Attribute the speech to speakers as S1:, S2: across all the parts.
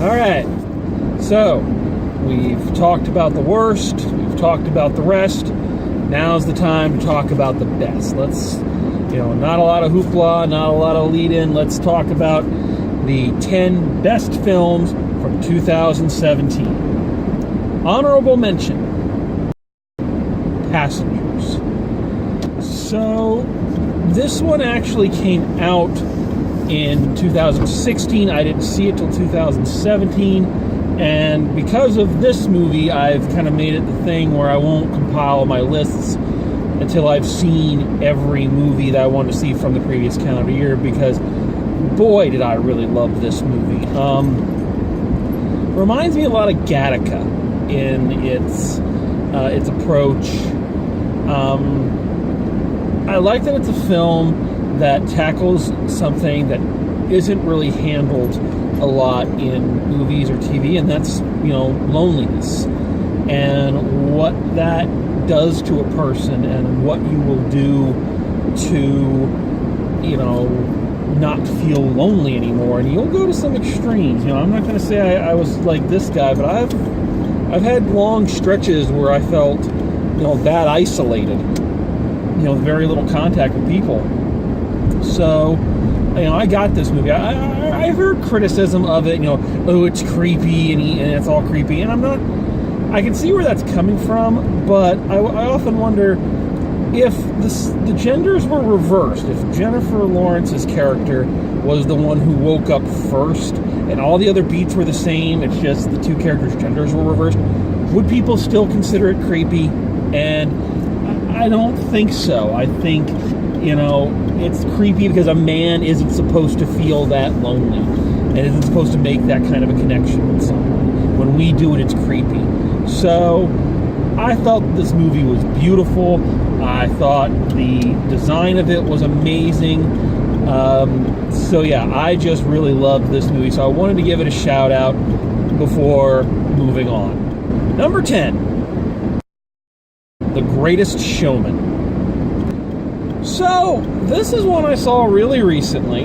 S1: Alright, so we've talked about the worst, we've talked about the rest. Now's the time to talk about the best. Let's, not a lot of hoopla, not a lot of lead-in. Let's talk about the 10 best films from 2017. Honorable mention, Passengers. So, this one actually came out in 2016. I didn't see it till 2017. And because of this movie, I've kind of made it the thing where I won't compile my lists until I've seen every movie that I want to see from the previous calendar year, because boy, did I really love this movie. Reminds me a lot of Gattaca in its approach. I like that it's a film that tackles something that isn't really handled a lot in movies or TV, and that's, loneliness. And what that does to a person and what you will do to, not feel lonely anymore. And you'll go to some extremes. I'm not going to say I was like this guy, but I've had long stretches where I felt, that isolated. Very little contact with people. So, I got this movie. I've heard criticism of it, it's creepy and it's all creepy. And I can see where that's coming from, but I often wonder if the genders were reversed, if Jennifer Lawrence's character was the one who woke up first and all the other beats were the same, it's just the two characters' genders were reversed, would people still consider it creepy? And I don't think so. I think, it's creepy because a man isn't supposed to feel that lonely and isn't supposed to make that kind of a connection with someone. When we do it, it's creepy. So I thought this movie was beautiful. I thought the design of it was amazing. I just really loved this movie. So I wanted to give it a shout out before moving on. Number 10, The Greatest Showman. So this is one I saw really recently,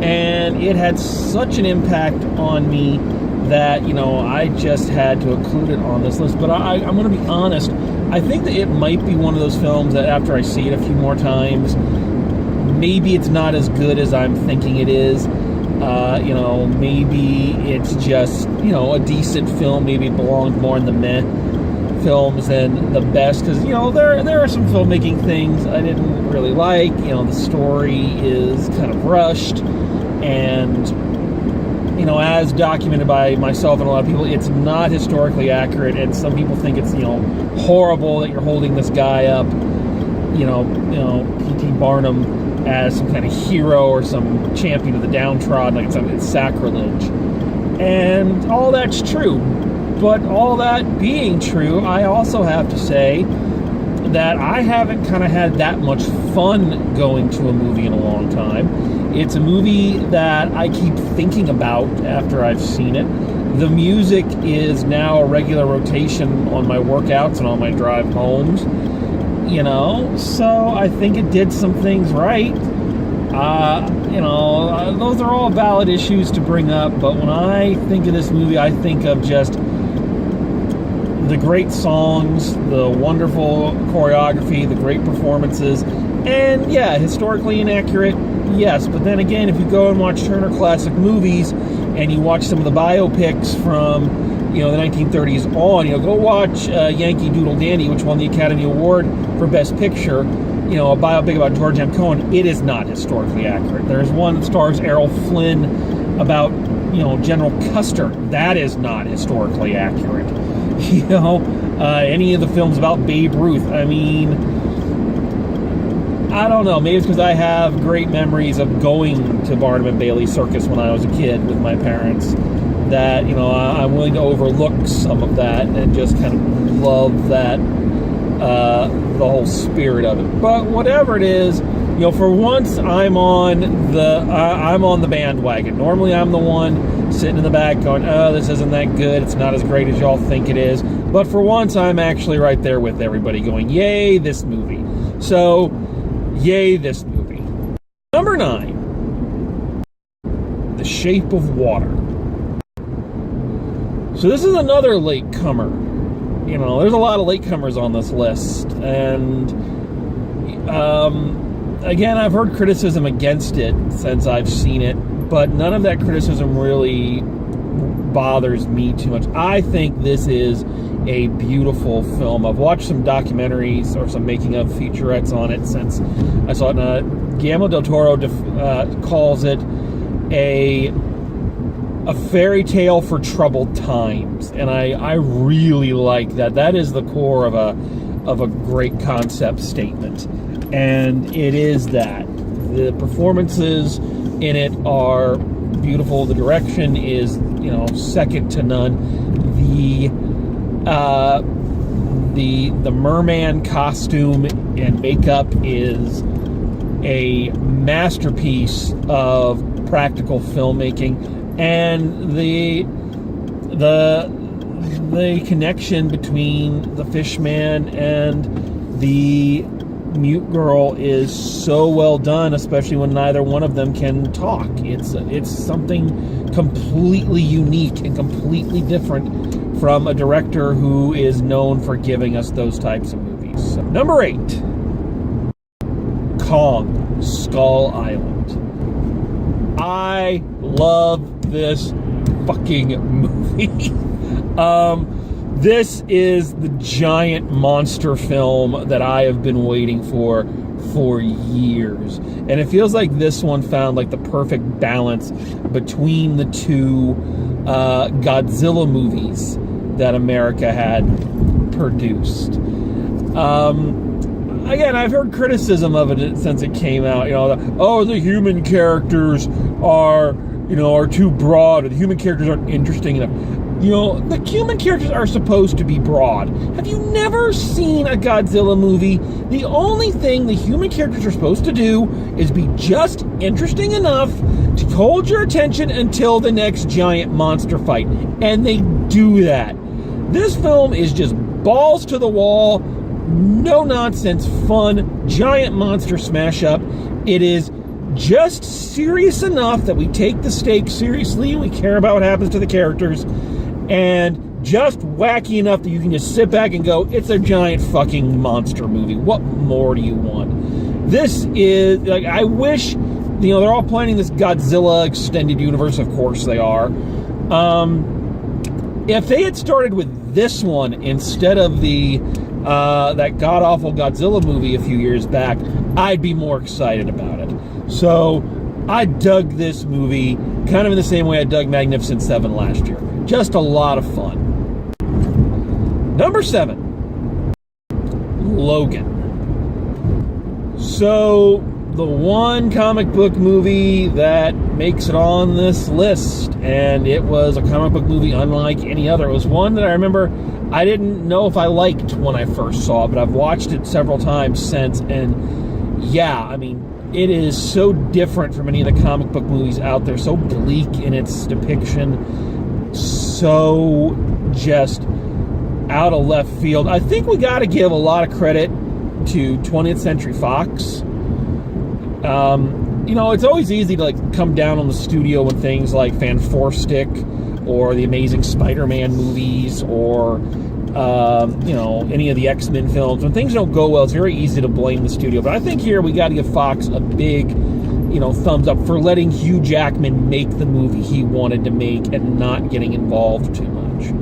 S1: and it had such an impact on me that, I just had to include it on this list. But I'm going to be honest, I think that it might be one of those films that after I see it a few more times, maybe it's not as good as I'm thinking it is. Maybe it's just, a decent film. Maybe it belongs more in the meh films than the best. Because, there are some filmmaking things I didn't really like. The story is kind of rushed. And as documented by myself and a lot of people, it's not historically accurate, and some people think it's, horrible that you're holding this guy up, P.T. Barnum as some kind of hero or some champion of the downtrodden, like it's sacrilege. And all that's true. But all that being true, I also have to say that I haven't kind of had that much fun going to a movie in a long time. It's a movie that I keep thinking about after I've seen it. The music is now a regular rotation on my workouts and on my drive homes, so I think it did some things right. Those are all valid issues to bring up, but when I think of this movie, I think of just the great songs, the wonderful choreography, the great performances, and yeah, historically inaccurate, yes, but then again, if you go and watch Turner Classic Movies and you watch some of the biopics from, the 1930s on, go watch Yankee Doodle Dandy, which won the Academy Award for Best Picture, a biopic about George M. Cohan. It is not historically accurate. There's one that stars Errol Flynn about, General Custer. That is not historically accurate. Any of the films about Babe Ruth. I mean, I don't know. Maybe it's because I have great memories of going to Barnum and Bailey Circus when I was a kid with my parents, that, I'm willing to overlook some of that and just kind of love that, the whole spirit of it. But whatever it is, for once I'm on the bandwagon. Normally I'm the one sitting in the back going, oh, this isn't that good. It's not as great as y'all think it is. But for once I'm actually right there with everybody going, yay, this movie. So, yay, this movie. Number 9, The Shape of Water. So this is another latecomer. You know, there's a lot of latecomers on this list, and again, I've heard criticism against it since I've seen it, but none of that criticism really bothers me too much. I think this is a beautiful film. I've watched some documentaries or some making of featurettes on it since I saw it. Guillermo del Toro calls it a fairy tale for troubled times, and I really like that. That is the core of a great concept statement, and it is that. The performances in it are beautiful. The direction is, you know, second to none. The merman costume and makeup is a masterpiece of practical filmmaking. And the connection between the fishman and the mute girl is so well done, especially when neither one of them can talk. It's something completely unique and completely different from a director who is known for giving us those types of movies. So, number 8, Kong, Skull Island. I love this fucking movie. This is the giant monster film that I have been waiting for years. And it feels like this one found like the perfect balance between the two Godzilla movies that America had produced. Again, I've heard criticism of it since it came out. You know, the human characters are too broad, or the human characters aren't interesting enough. You know, the human characters are supposed to be broad. Have you never seen a Godzilla movie? The only thing the human characters are supposed to do is be just interesting enough to hold your attention until the next giant monster fight. And they do that. This film is just balls to the wall, no nonsense, fun, giant monster smash up. It is just serious enough that we take the stakes seriously and we care about what happens to the characters, and just wacky enough that you can just sit back and go, it's a giant fucking monster movie. What more do you want? This is, like, I wish, they're all planning this Godzilla extended universe, of course they are. If they had started with this one instead of that god-awful Godzilla movie a few years back, I'd be more excited about it. So, I dug this movie kind of in the same way I dug Magnificent Seven last year. Just a lot of fun. Number 7, Logan. So, the one comic book movie that makes it on this list, and it was a comic book movie unlike any other. It was one that I remember I didn't know if I liked when I first saw it, but I've watched it several times since, and yeah, I mean, it is so different from any of the comic book movies out there, so bleak in its depiction, so just out of left field. I think we got to give a lot of credit to 20th Century Fox. It's always easy to come down on the studio when things like Fanforstic or the Amazing Spider-Man movies or any of the X-Men films. When things don't go well, it's very easy to blame the studio. But I think here we got to give Fox a big, thumbs up for letting Hugh Jackman make the movie he wanted to make and not getting involved too much.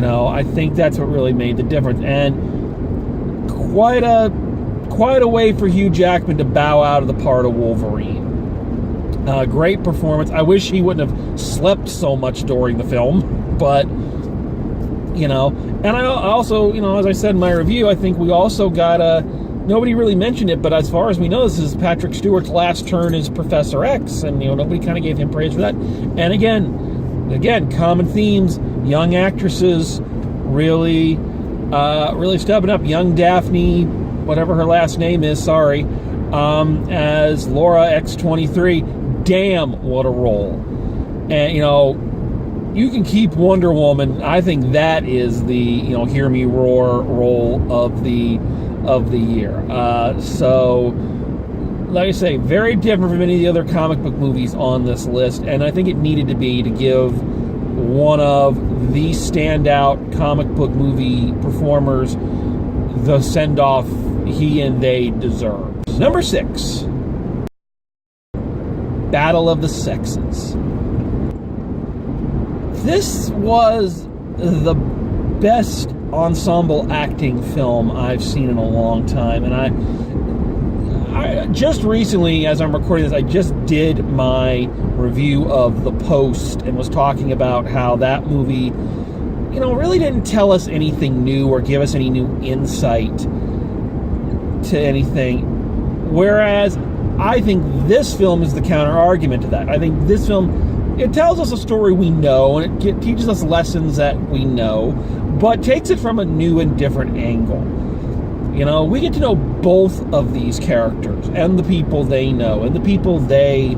S1: I think that's what really made the difference. And quite a way for Hugh Jackman to bow out of the part of Wolverine. Great performance. I wish he wouldn't have slept so much during the film, but and I also, as I said in my review, I think we also got nobody really mentioned it, but as far as we know, this is Patrick Stewart's last turn as Professor X, and nobody kind of gave him praise for that. And again, common themes: young actresses really stepping up. Young Daphne, whatever her last name is, sorry, as Laura X-23. Damn, what a role! And you can keep Wonder Woman. I think that is the hear me roar role of the year. So, like I say, very different from any of the other comic book movies on this list, and I think it needed to be to give one of the standout comic book movie performers, the send-off he and they deserve. Number 6, Battle of the Sexes. This was the best ensemble acting film I've seen in a long time, and I just recently, as I'm recording this, I just did my review of The Post and was talking about how that movie, really didn't tell us anything new or give us any new insight to anything. Whereas I think this film is the counter argument to that. I think this film, it tells us a story we know, and it teaches us lessons that we know, but takes it from a new and different angle. We get to know both of these characters and the people they know and the people they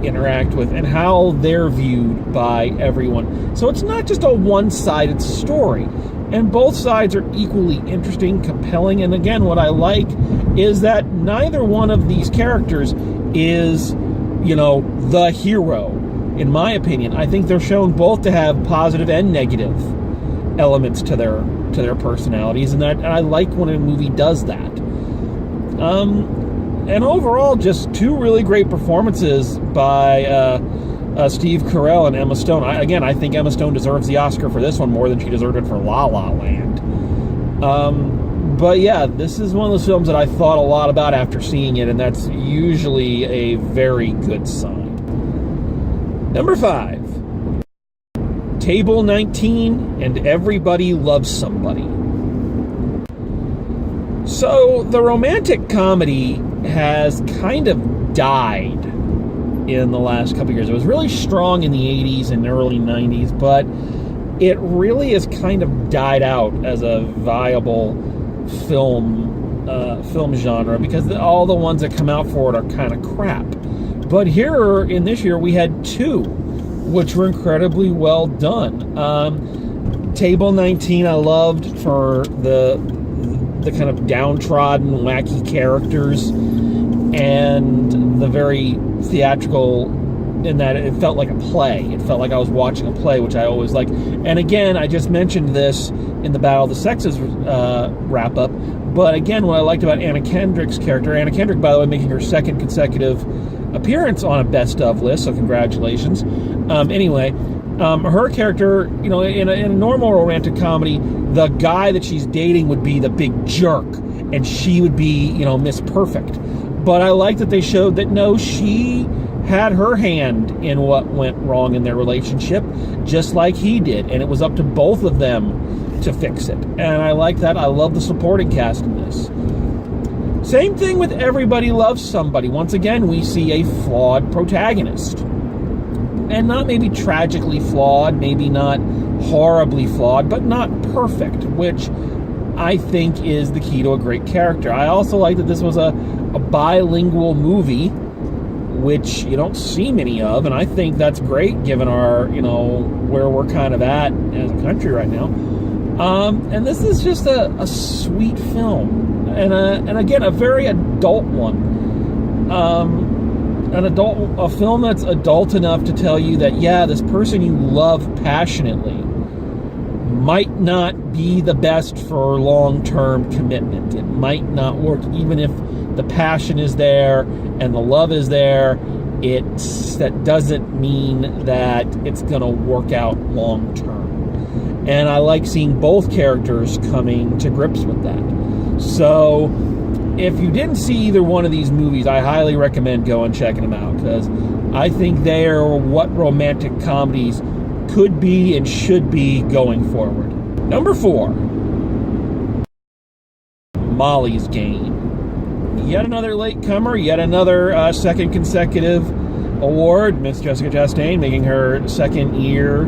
S1: interact with and how they're viewed by everyone. So it's not just a one-sided story. And both sides are equally interesting, compelling, and again, what I like is that neither one of these characters is, the hero, in my opinion. I think they're shown both to have positive and negative elements to their personalities, and I like when a movie does that. And overall, just two really great performances by Steve Carell and Emma Stone. I think Emma Stone deserves the Oscar for this one more than she deserved it for La La Land. But yeah, this is one of those films that I thought a lot about after seeing it, and that's usually a very good sign. Number 5. Table 19 and Everybody Loves Somebody. So the romantic comedy has kind of died in the last couple years. It was really strong in the 80s and early 90s, but it really has kind of died out as a viable film genre because all the ones that come out for it are kind of crap. But here in this year we had 2 which were incredibly well done. Table 19 I loved for the kind of downtrodden, wacky characters, and the very theatrical in that it felt like a play. It felt like I was watching a play, which I always like. And again, I just mentioned this in the Battle of the Sexes wrap-up, but again, what I liked about Anna Kendrick's character, Anna Kendrick, by the way, making her second consecutive appearance on a best of list, so congratulations. Her character, in a normal romantic comedy, the guy that she's dating would be the big jerk, and she would be, Miss Perfect. But I like that they showed that, no, she had her hand in what went wrong in their relationship, just like he did, and it was up to both of them to fix it. And I like that. I love the supporting cast in this. Same thing with Everybody Loves Somebody. Once again, we see a flawed protagonist. And not maybe tragically flawed, maybe not horribly flawed, but not perfect, which I think is the key to a great character. I also like that this was a bilingual movie, which you don't see many of, and I think that's great given our, where we're kind of at as a country right now. And this is just a sweet film, and again, a very adult one. A film that's adult enough to tell you that, yeah, this person you love passionately might not be the best for long-term commitment. It might not work, even if the passion is there and the love is there. That doesn't mean that it's going to work out long-term. And I like seeing both characters coming to grips with that. So if you didn't see either one of these movies, I highly recommend going and checking them out, because I think they are what romantic comedies could be and should be going forward. Number 4, Molly's Game. Yet another latecomer, yet another second consecutive award. Miss Jessica Chastain making her second year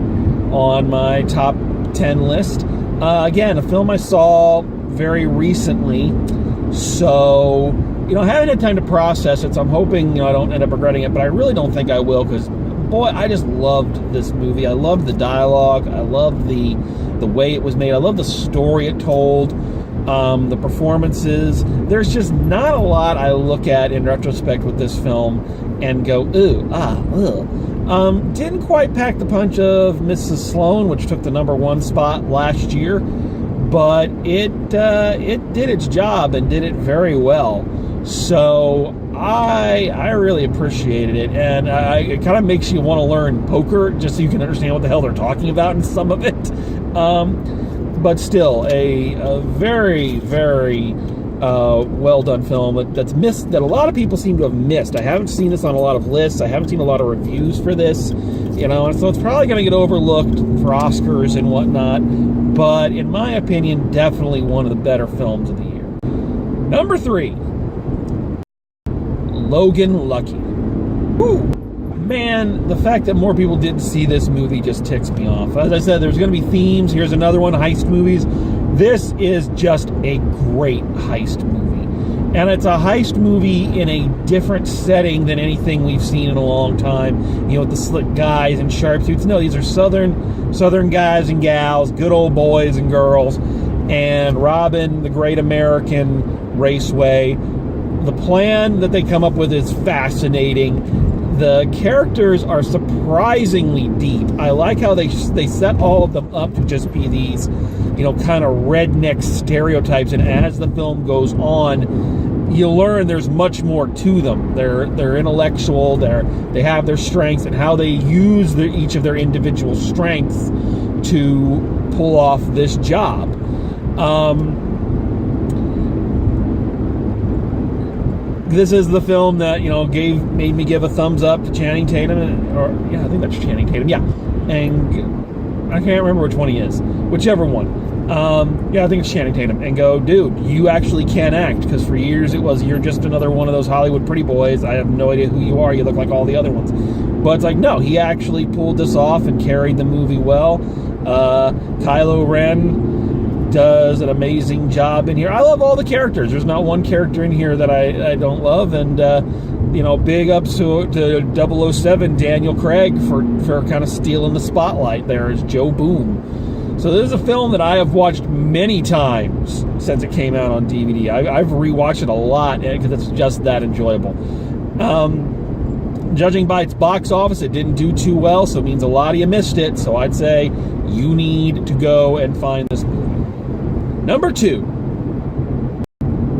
S1: on my top 10 list. Again, a film I saw very recently, so I haven't had time to process it, so I'm hoping I don't end up regretting it, but I really don't think I will, because boy, I just loved this movie. I loved the dialogue, I loved the way it was made, I loved the story it told, the performances. There's just not a lot I look at in retrospect with this film and go, ooh, ugh. Didn't quite pack the punch of Mrs. Sloan, which took the #1 spot last year, but it did its job and did it very well. So I really appreciated it, and it kind of makes you want to learn poker just so you can understand what the hell they're talking about in some of it. But still, a very, very well done film that's missed, that a lot of people seem to have missed. I haven't seen this on a lot of lists. I haven't seen a lot of reviews for this, and so it's probably going to get overlooked for Oscars and whatnot. But in my opinion, definitely one of the better films of the year. Number 3, Logan Lucky. Woo! Man, the fact that more people didn't see this movie just ticks me off. As I said, there's going to be themes. Here's another one, heist movies. This is just a great heist movie. And it's a heist movie in a different setting than anything we've seen in a long time. With the slick guys in sharp suits. No, these are southern guys and gals, good old boys and girls, and robbing the great American raceway. The plan that they come up with is fascinating. The characters are surprisingly deep. I like how they set all of them up to just be these, kind of redneck stereotypes. And as the film goes on, you learn there's much more to them. They're intellectual. They have their strengths and how they use each of their individual strengths to pull off this job. This is the film that made me give a thumbs up to Channing Tatum, I think that's Channing Tatum, yeah, and I can't remember which one he is, whichever one. I think it's Channing Tatum, and go, dude, you actually can act, because for years it was, you're just another one of those Hollywood pretty boys. I have no idea who you are. You look like all the other ones. But it's like, no, he actually pulled this off and carried the movie well. Kylo Ren does an amazing job in here. I love all the characters. There's not one character in here that I don't love, and big ups to 007 Daniel Craig for kind of stealing the spotlight there as Joe Boom. So this is a film that I have watched many times since it came out on DVD. I've rewatched it a lot because it's just that enjoyable. Judging by its box office, it didn't do too well, so it means a lot of you missed it. So I'd say you need to go and find this movie. Number 2,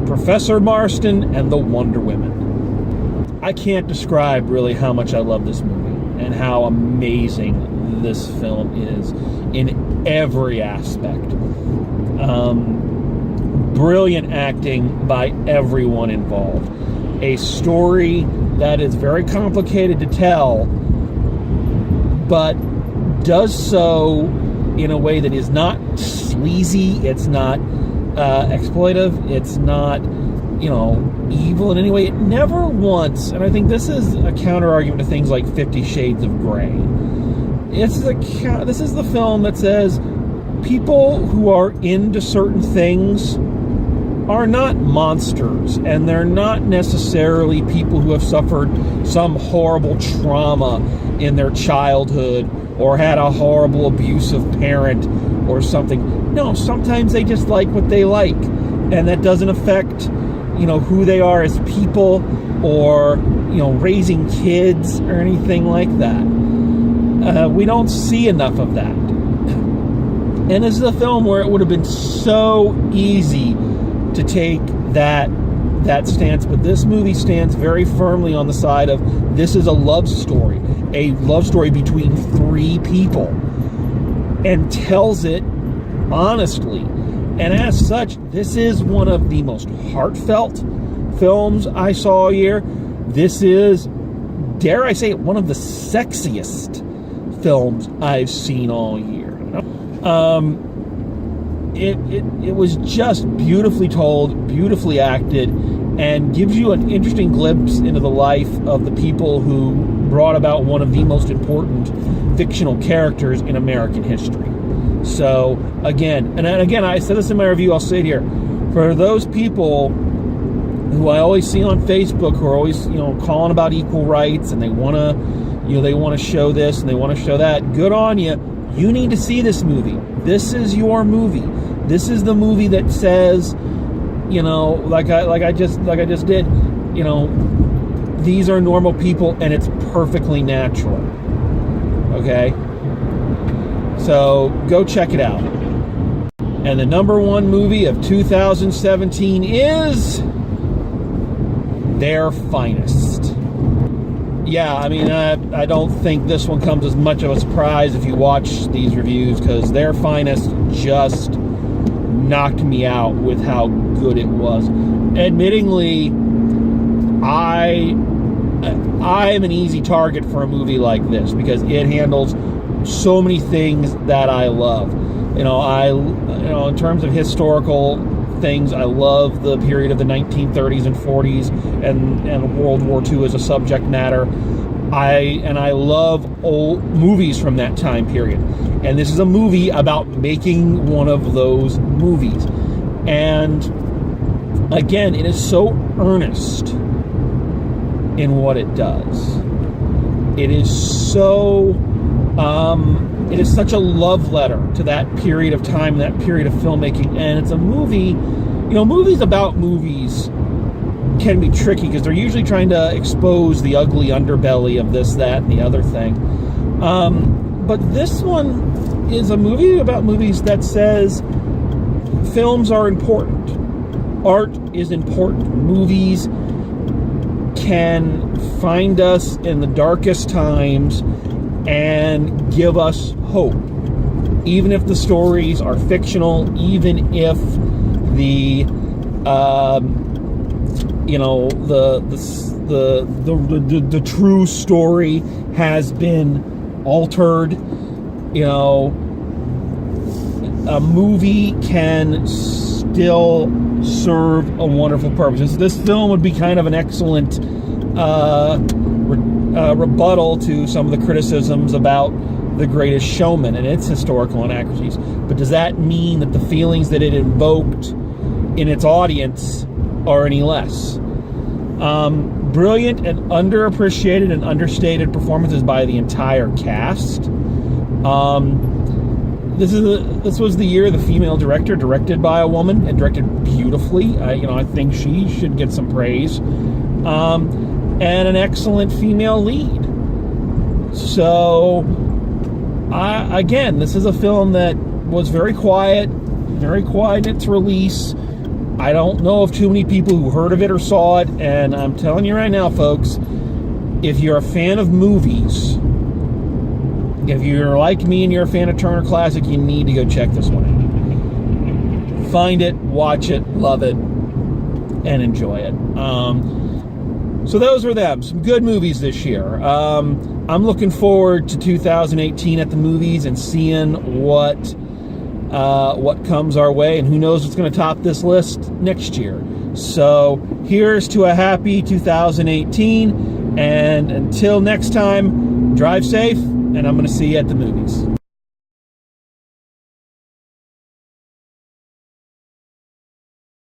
S1: Professor Marston and the Wonder Women. I can't describe really how much I love this movie and how amazing this film is in every aspect. Brilliant acting by everyone involved. A story that is very complicated to tell, but does so in a way that is not sleazy, it's not exploitive, it's not, evil in any way. It never once, and I think this is a counter-argument to things like 50 Shades of Grey. This is the film that says people who are into certain things are not monsters, and they're not necessarily people who have suffered some horrible trauma in their childhood or had a horrible abusive parent or something. No, sometimes they just like what they like, and that doesn't affect who they are as people or raising kids or anything like that. We don't see enough of that. And this is a film where it would have been so easy to take that stance, but this movie stands very firmly on the side of this is a love story between 3 people, and tells it honestly. And as such, this is one of the most heartfelt films I saw all year. This is, dare I say it, one of the sexiest films I've seen all year. It was just beautifully told, beautifully acted, and gives you an interesting glimpse into the life of the people who brought about one of the most important fictional characters in American history. So, again, I said this in my review, I'll say it here. For those people who I always see on Facebook who are always, calling about equal rights, and they want to show this and they want to show that, good on you. You need to see this movie. This is your movie. This is the movie that says, like I just did, these are normal people, and it's perfectly natural. Okay? So go check it out. And the number one movie of 2017 is Their Finest. Yeah, I mean, I don't think this one comes as much of a surprise if you watch these reviews, because Their Finest just knocked me out with how good it was. Admittingly, I'm an easy target for a movie like this because it handles so many things that I love. In terms of historical things, I love the period of the 1930s and 40s and World War II as a subject matter. I love old movies from that time period. And this is a movie about making one of those movies. And again, it is so earnest in what it does. It is so it is such a love letter to that period of time, that period of filmmaking. And it's a movie, movies about movies can be tricky because they're usually trying to expose the ugly underbelly of this, that, and the other thing. But this one is a movie about movies that says films are important. Art is important. Movies can find us in the darkest times and give us hope. Even if the stories are fictional, even if the true story has been altered, a movie can still serve a wonderful purpose. This film would be kind of an excellent rebuttal to some of the criticisms about The Greatest Showman and its historical inaccuracies. But does that mean that the feelings that it invoked in its audience are any less? Brilliant and underappreciated and understated performances by the entire cast. This was the year the female director directed by a woman and directed beautifully. I think she should get some praise. And an excellent female lead. So, again, this is a film that was very quiet in its release. I don't know of too many people who heard of it or saw it, and I'm telling you right now, folks, if you're a fan of movies, if you're like me and you're a fan of Turner Classic, you need to go check this one out. Find it, watch it, love it, and enjoy it. So those were them. Some good movies this year. I'm looking forward to 2018 at the movies and seeing what comes our way, and who knows what's going to top this list next year. So here's to a happy 2018, and until next time, drive safe, and I'm going to see you at the movies.